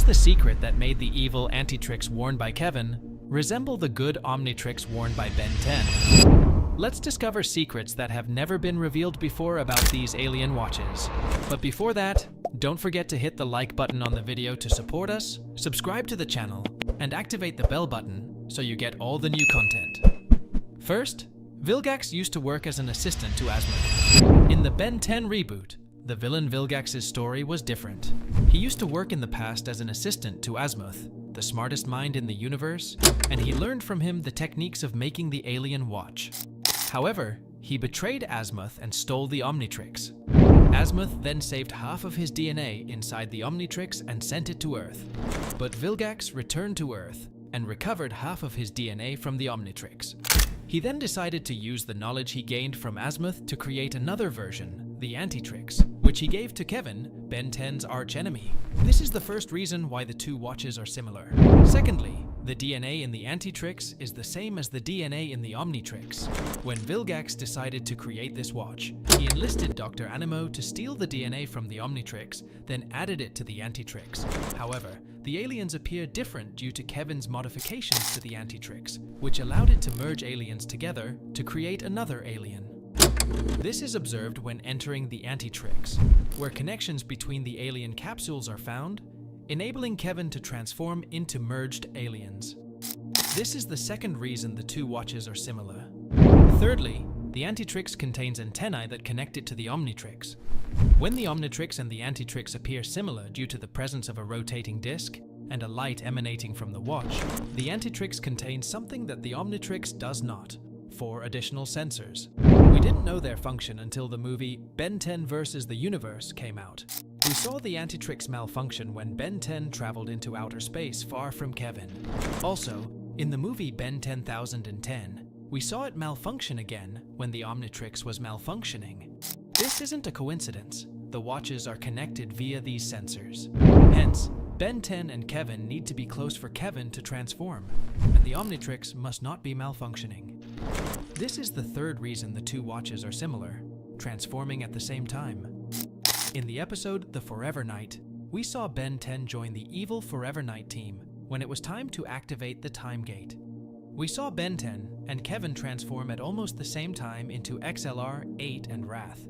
the secret that made the evil Antitrix worn by Kevin resemble the good Omnitrix worn by Ben 10? Let's discover secrets that have never been revealed before about these alien watches. But before that, don't forget to hit the like button on the video to support us, subscribe to the channel, and activate the bell button so you get all the new content. First, Vilgax used to work as an assistant to Azmuth. In the Ben 10 reboot, the villain Vilgax's story was different. He used to work in the past as an assistant to Azmuth, the smartest mind in the universe, and he learned from him the techniques of making the alien watch. However, he betrayed Azmuth and stole the Omnitrix. Azmuth then saved half of his DNA inside the Omnitrix and sent it to Earth. But Vilgax returned to Earth and recovered half of his DNA from the Omnitrix. He then decided to use the knowledge he gained from Azmuth to create another version, the Antitrix, which he gave to Kevin, Ben 10's archenemy. This is the first reason why the two watches are similar. Secondly, the DNA in the Antitrix is the same as the DNA in the Omnitrix. When Vilgax decided to create this watch, he enlisted Dr. Animo to steal the DNA from the Omnitrix, then added it to the Antitrix. However, the aliens appear different due to Kevin's modifications to the Antitrix, which allowed it to merge aliens together to create another alien. This is observed when entering the Antitrix, where connections between the alien capsules are found, enabling Kevin to transform into merged aliens. This is the second reason the two watches are similar. Thirdly, the Antitrix contains antennae that connect it to the Omnitrix. When the Omnitrix and the Antitrix appear similar due to the presence of a rotating disc and a light emanating from the watch, the Antitrix contains something that the Omnitrix does not: 4 additional sensors. We didn't know their function until the movie Ben 10 vs. the Universe came out. We saw the Antitrix malfunction when Ben 10 traveled into outer space far from Kevin. Also, in the movie Ben 10,010, we saw it malfunction again when the Omnitrix was malfunctioning. This isn't a coincidence. The watches are connected via these sensors. Hence, Ben 10 and Kevin need to be close for Kevin to transform, and the Omnitrix must not be malfunctioning. This is the third reason the two watches are similar, transforming at the same time. In the episode The Forever Knight, we saw Ben 10 join the evil Forever Knight team when it was time to activate the time gate. We saw Ben 10 and Kevin transform at almost the same time into XLR, 8, and Wrath.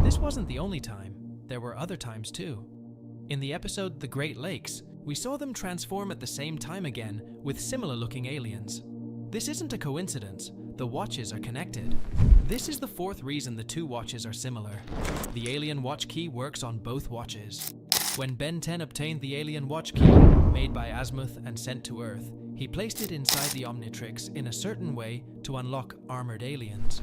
This wasn't the only time. There were other times too. In the episode The Great Lakes, we saw them transform at the same time again with similar-looking aliens. This isn't a coincidence. The watches are connected. This is the fourth reason the two watches are similar. The alien watch key works on both watches. When Ben 10 obtained the alien watch key, made by Azmuth and sent to Earth, he placed it inside the Omnitrix in a certain way to unlock armored aliens.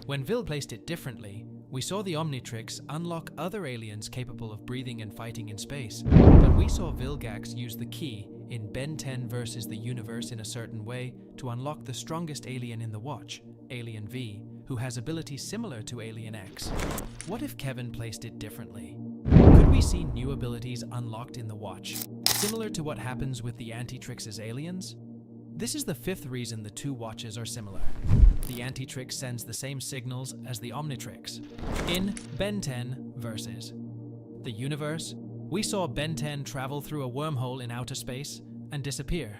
When Vil placed it differently, we saw the Omnitrix unlock other aliens capable of breathing and fighting in space, but we saw Vilgax use the key in Ben 10 vs. the Universe in a certain way to unlock the strongest alien in the watch, Alien V, who has abilities similar to Alien X. What if Kevin placed it differently? Could we see new abilities unlocked in the watch, similar to what happens with the Antitrix's aliens? This is the fifth reason the two watches are similar. The Antitrix sends the same signals as the Omnitrix. In Ben 10 vs. the Universe, we saw Ben 10 travel through a wormhole in outer space and disappear.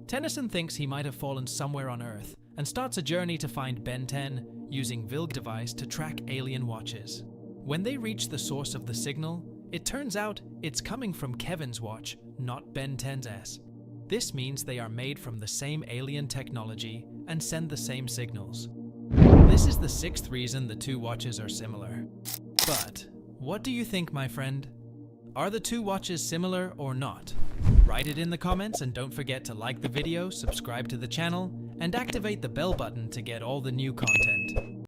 Tennyson thinks he might have fallen somewhere on Earth and starts a journey to find Ben 10 using Vilg device to track alien watches. When they reach the source of the signal, it turns out it's coming from Kevin's watch, not Ben 10's. This means they are made from the same alien technology and send the same signals. This is the sixth reason the two watches are similar. But what do you think, my friend? Are the two watches similar or not? Write it in the comments and don't forget to like the video, subscribe to the channel, and activate the bell button to get all the new content.